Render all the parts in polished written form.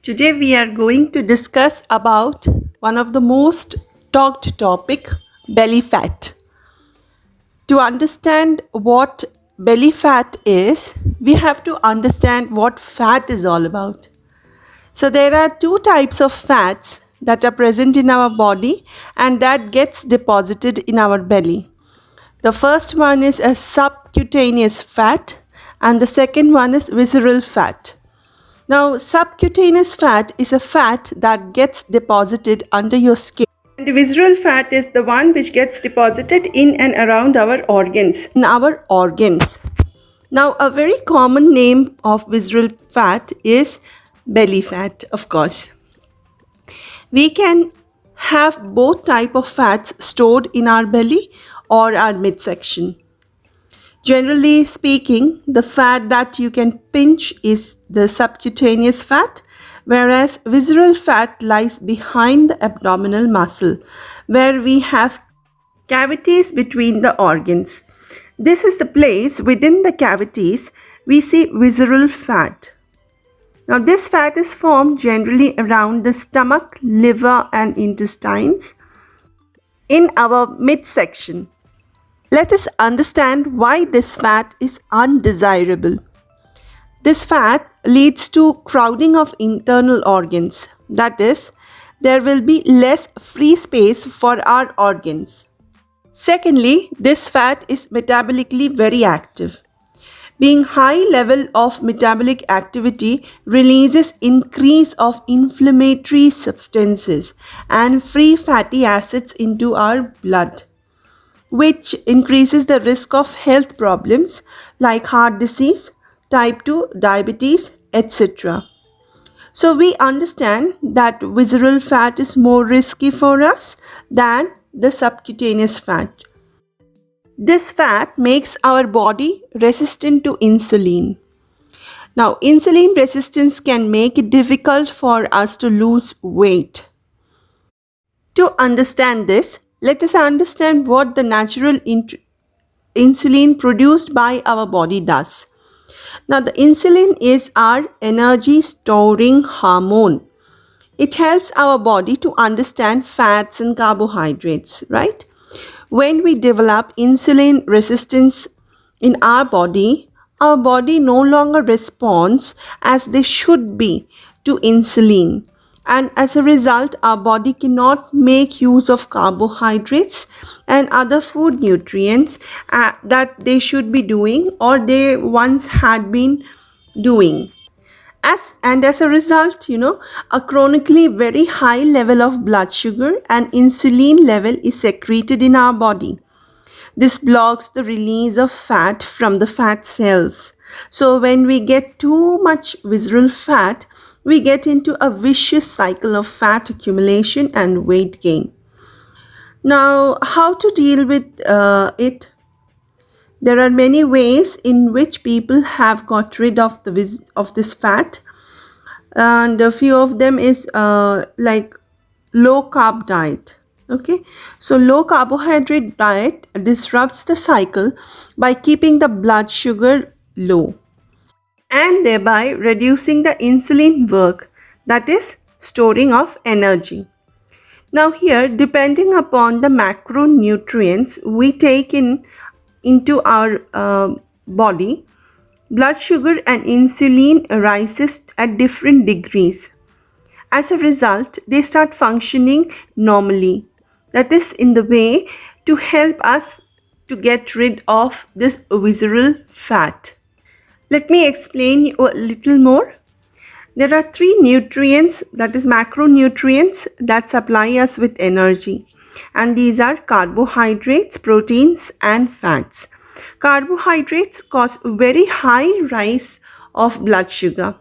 Today we are going to discuss about one of the most talked topic, belly fat. To understand what belly fat is, we have to understand what fat is all about. So there are two types of fats that are present in our body and that gets deposited in our belly. The first one is a subcutaneous fat and the second one is visceral fat. Now, subcutaneous fat is a fat that gets deposited under your skin. And the visceral fat is the one which gets deposited in and around our organs. In our organs. Now, a very common name of visceral fat is belly fat, of course. We can have both type of fats stored in our belly or our midsection. Generally speaking, the fat that you can pinch is the subcutaneous fat, whereas visceral fat lies behind the abdominal muscle, where we have cavities between the organs. This is the place within the cavities we see visceral fat. Now, this fat is formed generally around the stomach, liver, and intestines in our midsection. Let us understand why this fat is undesirable. This fat leads to crowding of internal organs. That is, there will be less free space for our organs. Secondly, this fat is metabolically very active. Being high level of metabolic activity releases increase of inflammatory substances and free fatty acids into our blood, which increases the risk of health problems like heart disease, type 2 diabetes, etc. So we understand that visceral fat is more risky for us than the subcutaneous fat. This fat makes our body resistant to insulin. Now, insulin resistance can make it difficult for us to lose weight. To understand this, let us understand what the natural insulin produced by our body does. Now, the insulin is our energy storing hormone. It helps our body to understand fats and carbohydrates, right? When we develop insulin resistance in our body no longer responds as they should be to insulin. And as a result, our body cannot make use of carbohydrates and other food nutrients that they should be doing or they once had been doing. As a result, a chronically very high level of blood sugar and insulin level is secreted in our body. This blocks the release of fat from the fat cells. So when we get too much visceral fat, we get into a vicious cycle of fat accumulation and weight gain. Now, how to deal with it? There are many ways in which people have got rid of this fat, and a few of them is like low carb diet. Okay, so low carbohydrate diet disrupts the cycle by keeping the blood sugar low and thereby reducing the insulin work, that is storing of energy. Now here, depending upon the macronutrients we take into our body, blood sugar and insulin rises at different degrees. As a result, they start functioning normally. That is in the way to help us to get rid of this visceral fat. Let me explain you a little more. There are three nutrients, that is macronutrients, that supply us with energy. And these are carbohydrates, proteins, and fats. Carbohydrates cause very high rise of blood sugar.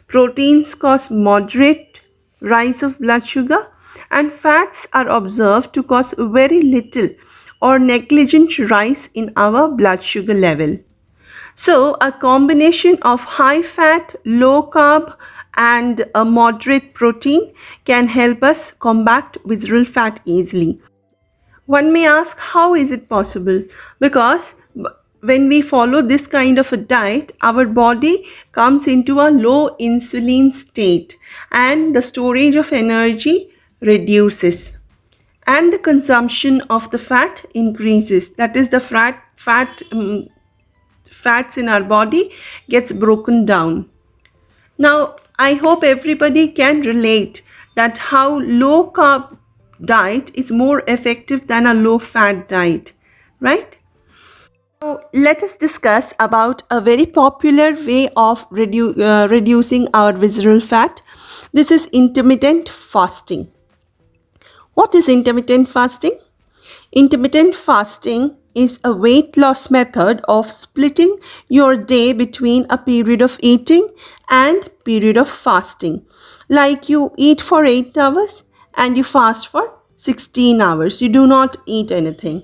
Proteins cause moderate rise of blood sugar, and fats are observed to cause very little or negligent rise in our blood sugar level. So, a combination of high fat, low carb, and a moderate protein can help us combat visceral fat easily. One may ask, how is it possible? Because when we follow this kind of a diet, our body comes into a low insulin state and the storage of energy reduces and the consumption of the fat increases. That is, the fats in our body gets broken down. Now, I hope everybody can relate that how low carb diet is more effective than a low fat diet, right? So let us discuss about a very popular way of reducing our visceral fat. This is intermittent fasting. What is intermittent fasting? Intermittent fasting is a weight loss method of splitting your day between a period of eating and period of fasting. Like you eat for 8 hours and you fast for 16 hours. You do not eat anything.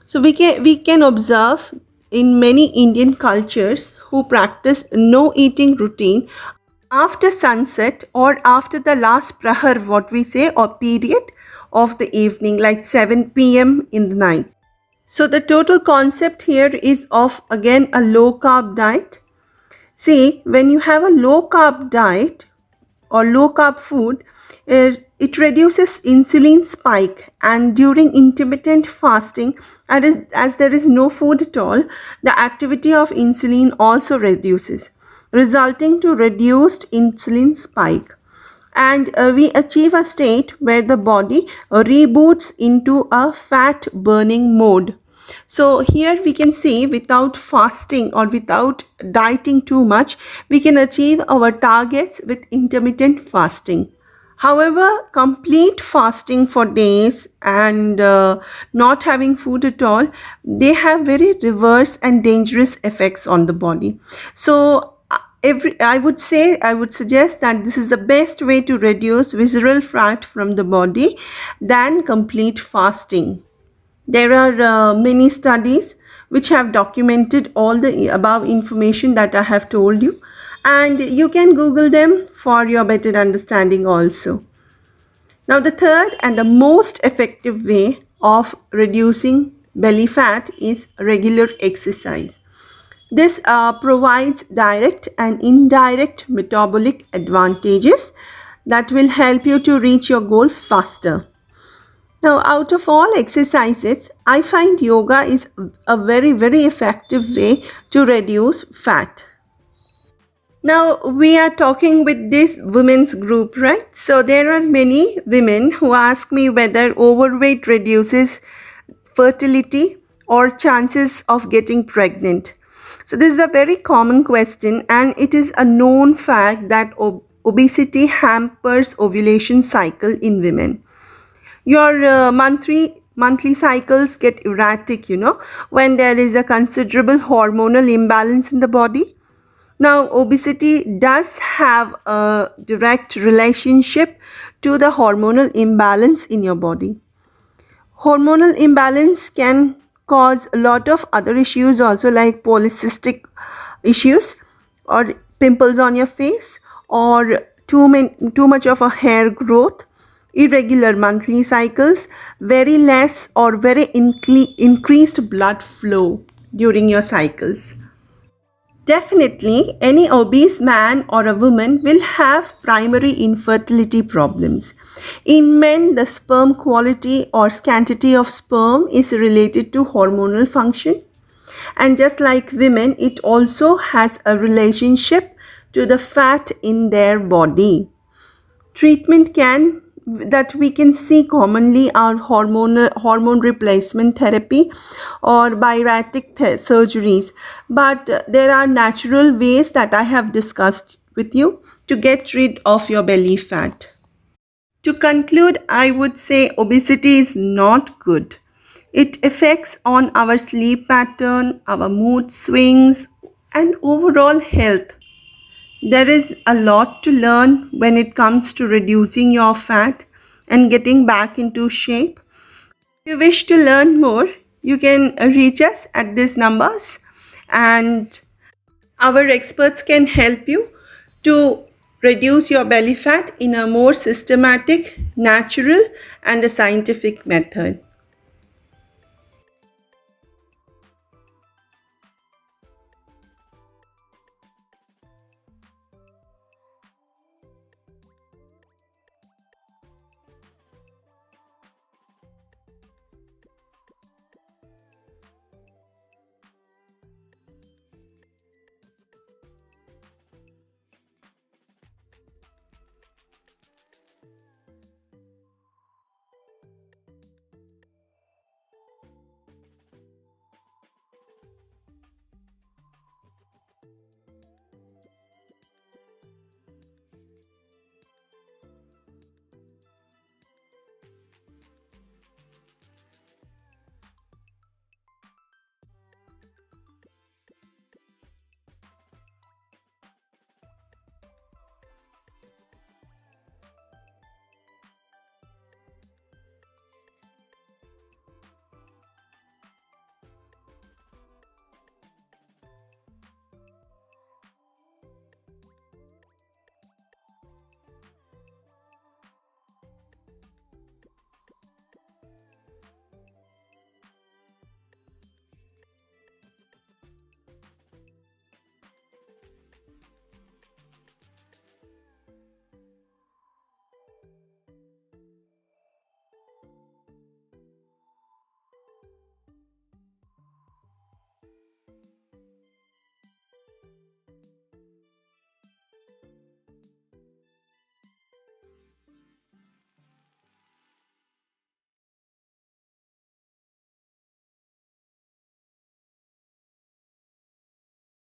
So we can observe in many Indian cultures who practice no eating routine after sunset or after the last prahar, what we say, or period of the evening, like 7 p.m. in the night. So the total concept here is of again a low carb diet. See, when you have a low carb diet or low carb food, it reduces insulin spike, and during intermittent fasting, as there is no food at all, the activity of insulin also reduces, resulting to reduced insulin spike. And we achieve a state where the body reboots into a fat burning mode. So here we can see, without fasting or without dieting too much, we can achieve our targets with intermittent fasting. However, complete fasting for days and not having food at all, they have very reverse and dangerous effects on the body. So I would suggest that this is the best way to reduce visceral fat from the body than complete fasting. There are many studies which have documented all the above information that I have told you, and you can Google them for your better understanding also. Now, the third and the most effective way of reducing belly fat is regular exercise. This provides direct and indirect metabolic advantages that will help you to reach your goal faster. Now, out of all exercises, I find yoga is a very, very effective way to reduce fat. Now, we are talking with this women's group, right? So, there are many women who ask me whether overweight reduces fertility or chances of getting pregnant. So, this is a very common question, and it is a known fact that obesity hampers ovulation cycle in women. Your monthly cycles get erratic, when there is a considerable hormonal imbalance in the body. Now, obesity does have a direct relationship to the hormonal imbalance in your body. Hormonal imbalance can cause a lot of other issues also, like polycystic issues or pimples on your face, or too much of a hair growth, irregular monthly cycles, very less or very increased blood flow during your cycles. Definitely, any obese man or a woman will have primary infertility problems. In men, the sperm quality or scarcity of sperm is related to hormonal function. And just like women, it also has a relationship to the fat in their body. Treatment that we can see commonly are hormone replacement therapy or bariatric surgeries, but there are natural ways that I have discussed with you to get rid of your belly fat. To conclude, I would say obesity is not good. It affects on our sleep pattern, our mood swings, and overall health. There is a lot to learn when it comes to reducing your fat and getting back into shape. If you wish to learn more, you can reach us at these numbers, and our experts can help you to reduce your belly fat in a more systematic, natural, and a scientific method.